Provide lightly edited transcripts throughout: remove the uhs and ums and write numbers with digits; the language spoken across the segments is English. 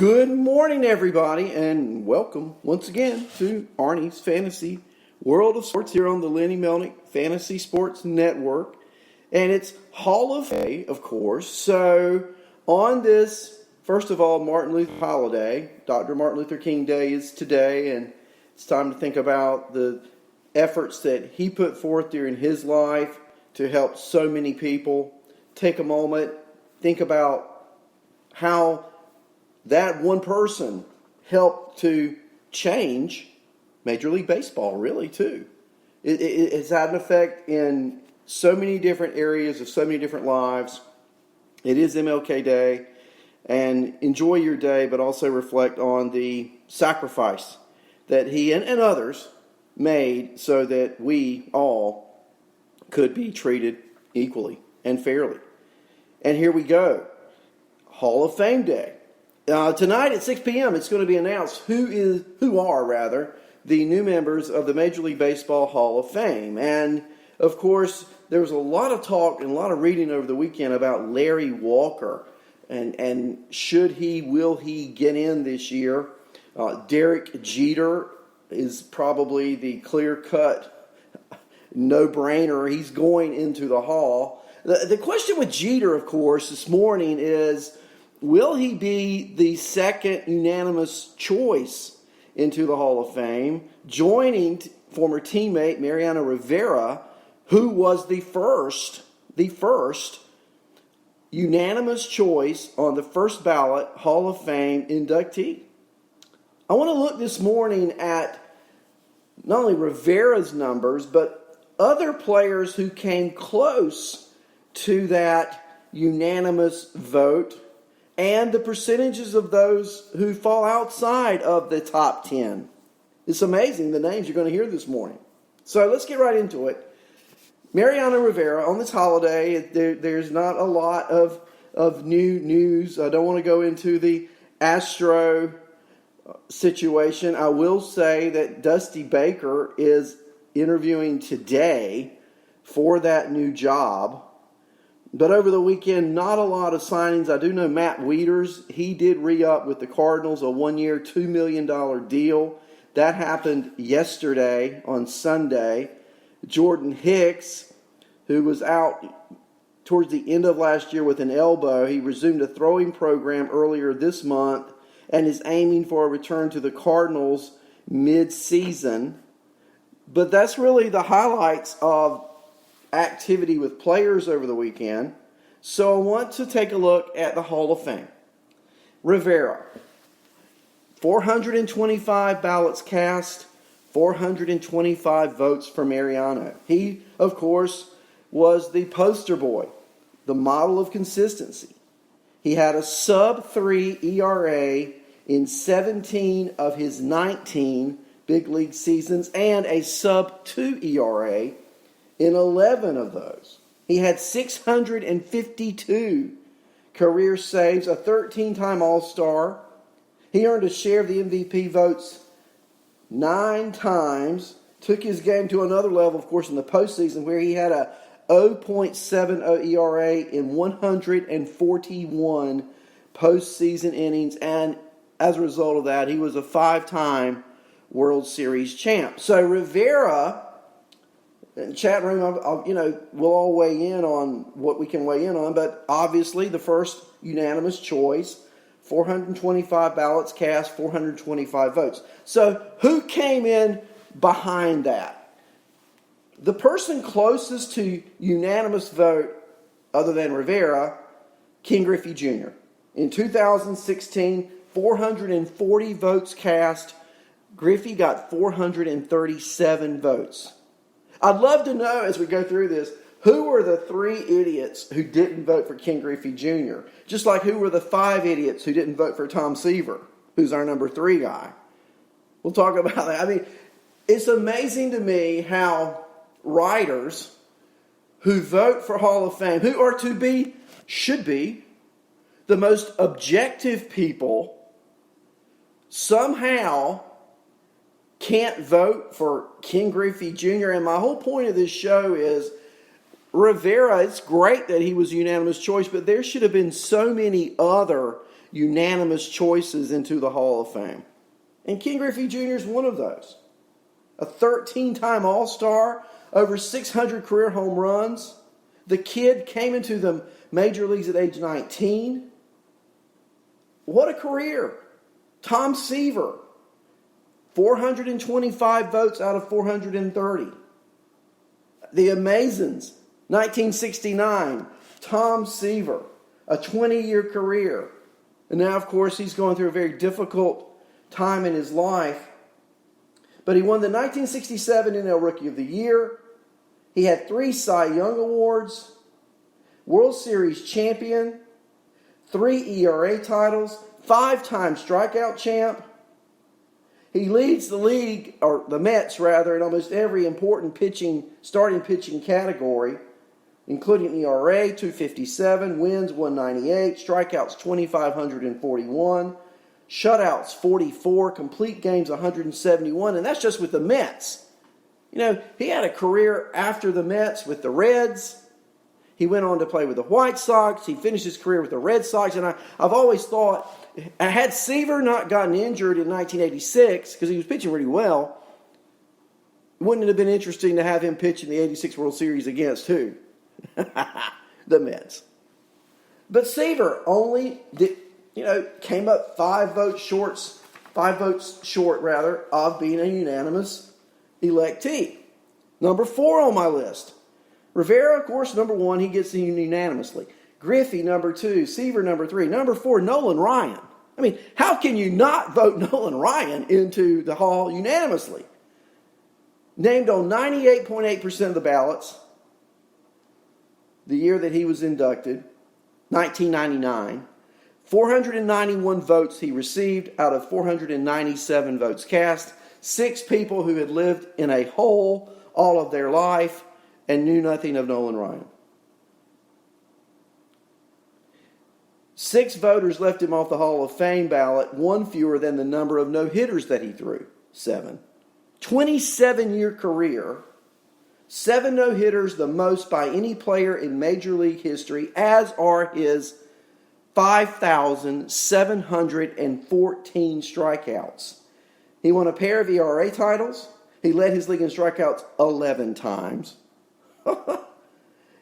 Good morning, everybody, and welcome once again to Arnie's Fantasy World of Sports here on the Lenny Melnick Fantasy Sports Network. And it's Hall of Fame, of course. So on this, first of all, Martin Luther holiday, Dr. Martin Luther King Day is today, and it's time to think about the efforts that he put forth during his life to help so many people. Take a moment, think about how that one person helped to change Major League Baseball, really, too. It's had an effect in so many different areas of so many different lives. It is MLK Day, and enjoy your day, but also reflect on the sacrifice that he and others made so that we all could be treated equally and fairly. And here we go. Hall of Fame Day. Tonight at 6 p.m. it's going to be announced who are the new members of the Major League Baseball Hall of Fame. And of course, there was a lot of talk and a lot of reading over the weekend about Larry Walker and will he get in this year? Derek Jeter is probably the clear-cut no-brainer. He's going into the Hall. The question with Jeter, of course, this morning is, will he be the second unanimous choice into the Hall of Fame, joining former teammate Mariano Rivera, who was the first unanimous choice on the first ballot Hall of Fame inductee? I want to look this morning at not only Rivera's numbers, but other players who came close to that unanimous vote, and the percentages of those who fall outside of the top 10. It's amazing the names you're going to hear this morning. So let's get right into it. Mariano Rivera, on this holiday, there's not a lot of new news. I don't want to go into the Astro situation. I will say that Dusty Baker is interviewing today for that new job. But over the weekend, not a lot of signings. I do know Matt Wieters, he did re-up with the Cardinals, a one-year, $2 million deal. That happened yesterday on Sunday. Jordan Hicks, who was out towards the end of last year with an elbow, he resumed a throwing program earlier this month and is aiming for a return to the Cardinals mid-season. But that's really the highlights of activity with players over the weekend. So I want to take a look at the Hall of Fame. Rivera, 425 ballots cast, 425 votes for Mariano. He, of course, was the poster boy, the model of consistency. He had a sub-3 ERA in 17 of his 19 big league seasons and a sub-2 ERA in 11 of those. He had 652 career saves, a 13-time All-Star. He earned a share of the MVP votes 9 times. Took his game to another level, of course, in the postseason, where he had a 0.70 ERA in 141 postseason innings. And as a result of that, he was a 5-time World Series champ. So Rivera, chat room, we'll all weigh in on what we can weigh in on, but obviously the first unanimous choice, 425 ballots cast, 425 votes. So who came in behind that? The person closest to unanimous vote, other than Rivera, Ken Griffey Jr. In 2016, 440 votes cast. Griffey got 437 votes. I'd love to know, as we go through this, who were the 3 idiots who didn't vote for Ken Griffey Jr.? Just like who were the 5 idiots who didn't vote for Tom Seaver, who's our number 3 guy. We'll talk about that. I mean, it's amazing to me how writers who vote for Hall of Fame, who are should be, the most objective people, somehow can't vote for Ken Griffey Jr. And my whole point of this show is Rivera, it's great that he was unanimous choice, but there should have been so many other unanimous choices into the Hall of Fame. And Ken Griffey Jr. is one of those. A 13-time All-Star, over 600 career home runs. The kid came into the major leagues at age 19. What a career. Tom Seaver, 425 votes out of 430. The Amazons, 1969, Tom Seaver, a 20-year career. And now, of course, he's going through a very difficult time in his life. But he won the 1967 NL Rookie of the Year. He had 3 Cy Young Awards, World Series champion, 3 ERA titles, 5-time strikeout champ. He leads the league, or the Mets rather, in almost every important starting pitching category, including ERA, 257, wins, 198, strikeouts, 2,541, shutouts, 44, complete games, 171, and that's just with the Mets. You know, he had a career after the Mets with the Reds. He went on to play with the White Sox. He finished his career with the Red Sox, and I've always thought, had Seaver not gotten injured in 1986, because he was pitching really well, wouldn't it have been interesting to have him pitch in the 86 World Series against who? The Mets. But Seaver only came up 5 votes short of being a unanimous electee. Number 4 on my list. Rivera, of course, number 1, he gets unanimously. Griffey, number 2. Seaver, number 3. Number 4, Nolan Ryan. I mean, how can you not vote Nolan Ryan into the Hall unanimously? Named on 98.8% of the ballots, the year that he was inducted, 1999. 491 votes he received out of 497 votes cast. 6 people who had lived in a hole all of their life and knew nothing of Nolan Ryan. 6 voters left him off the Hall of Fame ballot, 1 fewer than the number of no-hitters that he threw, 7. 27-year career, 7 no-hitters, the most by any player in Major League history, as are his 5,714 strikeouts. He won a pair of ERA titles. He led his league in strikeouts 11 times.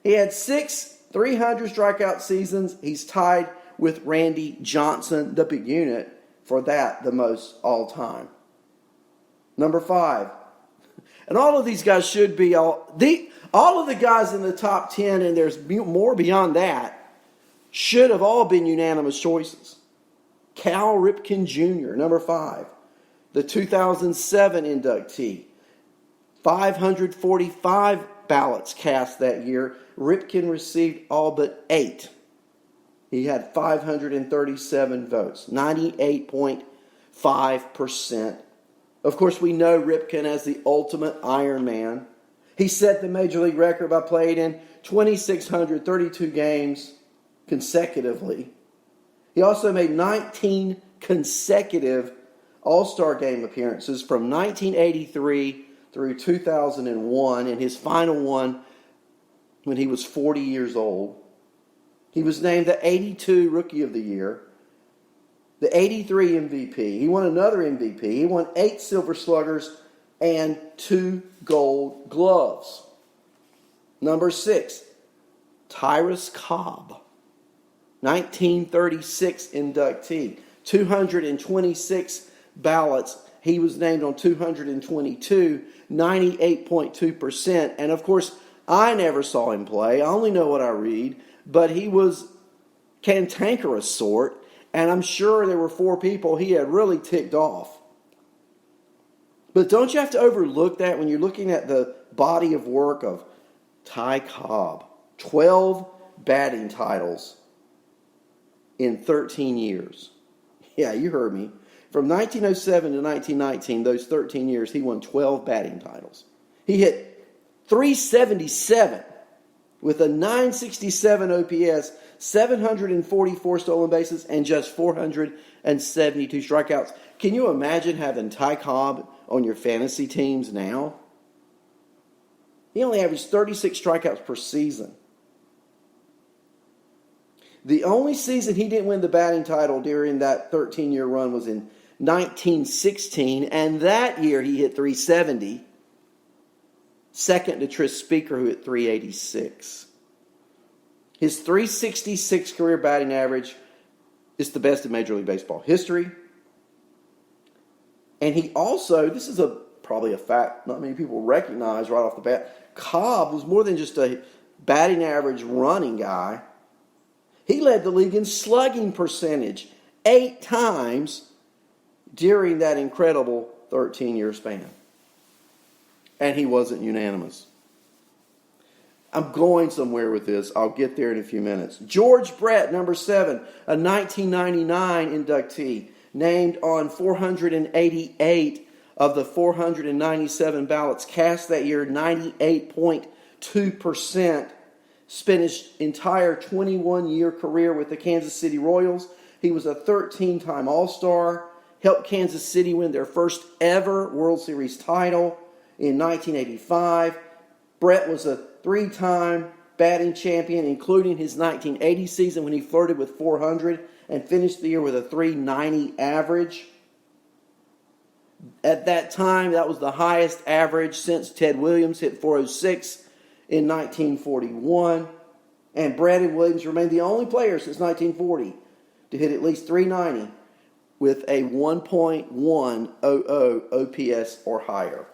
He had 6 300 strikeout seasons. He's tied with Randy Johnson, the big unit, for that, the most all time. Number 5. And all of these guys should be, all of the guys in the top 10, and there's more beyond that, should have all been unanimous choices. Cal Ripken Jr., number 5. The 2007 inductee. 545 ballots cast that year. Ripken received all but 8. He had 537 votes, 98.5%. Of course, we know Ripken as the ultimate Iron Man. He set the Major League record by playing in 2,632 games consecutively. He also made 19 consecutive All-Star Game appearances from 1983 through 2001, and his final one when he was 40 years old. He was named the 82 Rookie of the Year, the 83 MVP. He won another MVP. He won 8 Silver Sluggers and 2 Gold Gloves. Number 6, Tyrus Cobb, 1936 inductee, 226 ballots. He was named on 222, 98.2%. And of course, I never saw him play. I only know what I read. But he was cantankerous sort. And I'm sure there were 4 people he had really ticked off. But don't you have to overlook that when you're looking at the body of work of Ty Cobb? 12 batting titles in 13 years. Yeah, you heard me. From 1907 to 1919, those 13 years, he won 12 batting titles. He hit .377 with a .967 OPS, 744 stolen bases, and just 472 strikeouts. Can you imagine having Ty Cobb on your fantasy teams now? He only averaged 36 strikeouts per season. The only season he didn't win the batting title during that 13-year run was in 1916, and that year he hit 370, second to Tris Speaker, who hit 386. His 366 career batting average is the best in Major League Baseball history. And he also, this is probably a fact not many people recognize right off the bat, Cobb was more than just a batting average running guy. He led the league in slugging percentage 8 times during that incredible 13-year span. And he wasn't unanimous. I'm going somewhere with this. I'll get there in a few minutes. George Brett, number 7, a 1999 inductee, named on 488 of the 497 ballots cast that year, 98.2%. Spent his entire 21-year career with the Kansas City Royals. He was a 13-time All-Star, helped Kansas City win their first ever World Series title in 1985. Brett was a 3-time batting champion, including his 1980 season when he flirted with 400 and finished the year with a 390 average. At that time, that was the highest average since Ted Williams hit 406 in 1941. And Brett and Williams remained the only players since 1940 to hit at least 390 with a 1.100 OPS or higher.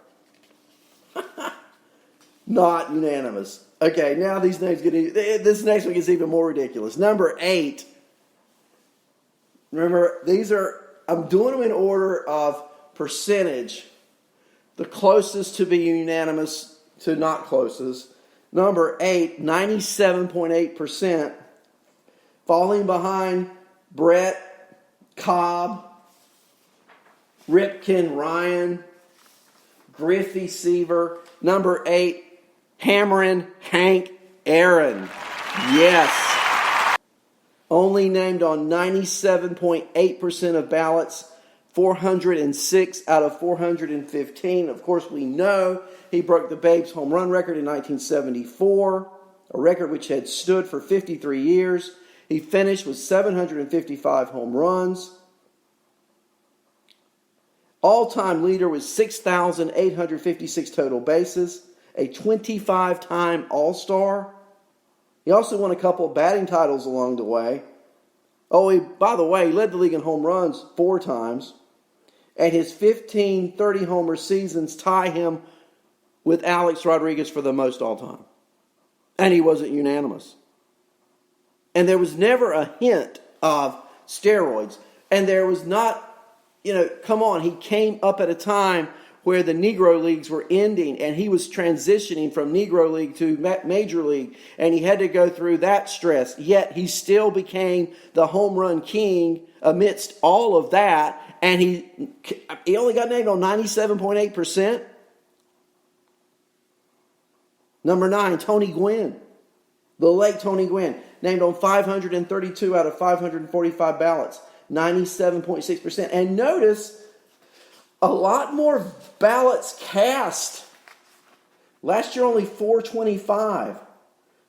Not unanimous. Okay, now this next one gets even more ridiculous. Number 8. Remember, I'm doing them in order of percentage. The closest to be unanimous to not closest. Number 8, 97.8%. Falling behind Brett, Cobb, Ripken, Ryan, Griffey, Seaver. Number 8, Hammering Hank Aaron. Yes. Only named on 97.8% of ballots, 406 out of 415. Of course, we know he broke the Babe's home run record in 1974, a record which had stood for 53 years. He finished with 755 home runs. All-time leader was 6,856 total bases, a 25-time All-Star. He also won a couple of batting titles along the way. Oh, by the way, he led the league in home runs 4 times. And his 15 30-homer seasons tie him with Alex Rodriguez for the most all-time. And he wasn't unanimous. And there was never a hint of steroids. And there was not, come on, he came up at a time where the Negro Leagues were ending, and he was transitioning from Negro League to Major League, and he had to go through that stress. Yet he still became the home run king amidst all of that, and he only got named on 97.8%. Number 9, Tony Gwynn. The late Tony Gwynn, named on 532 out of 545 ballots, 97.6%. And notice, a lot more ballots cast. Last year, only 425.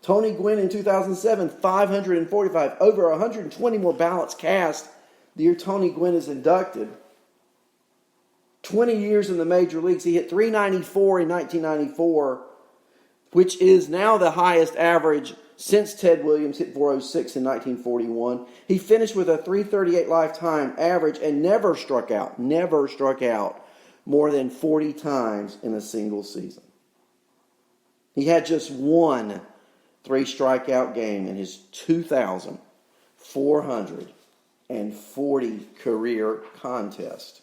Tony Gwynn in 2007, 545. Over 120 more ballots cast the year Tony Gwynn is inducted. 20 years in the major leagues. He hit 394 in 1994, which is now the highest average since Ted Williams hit 406 in 1941. He finished with a 338 lifetime average and never struck out more than 40 times in a single season. He had just one 3-strikeout game in his 2,440 career contest.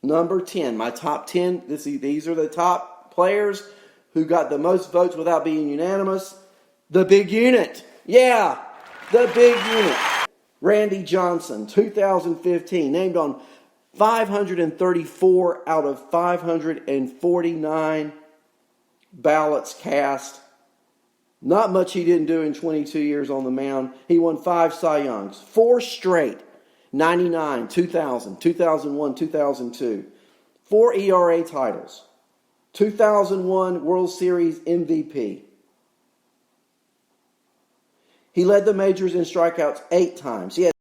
Number 10, my top 10. These are the top players who got the most votes without being unanimous. The big unit. Yeah, the big unit. Randy Johnson, 2015, named on 534 out of 549 ballots cast. Not much he didn't do in 22 years on the mound. He won 5 Cy Youngs, 4 straight, 99, 2000, 2001, 2002. 4 ERA titles, 2001 World Series MVP. He led the majors in strikeouts 8 times. He had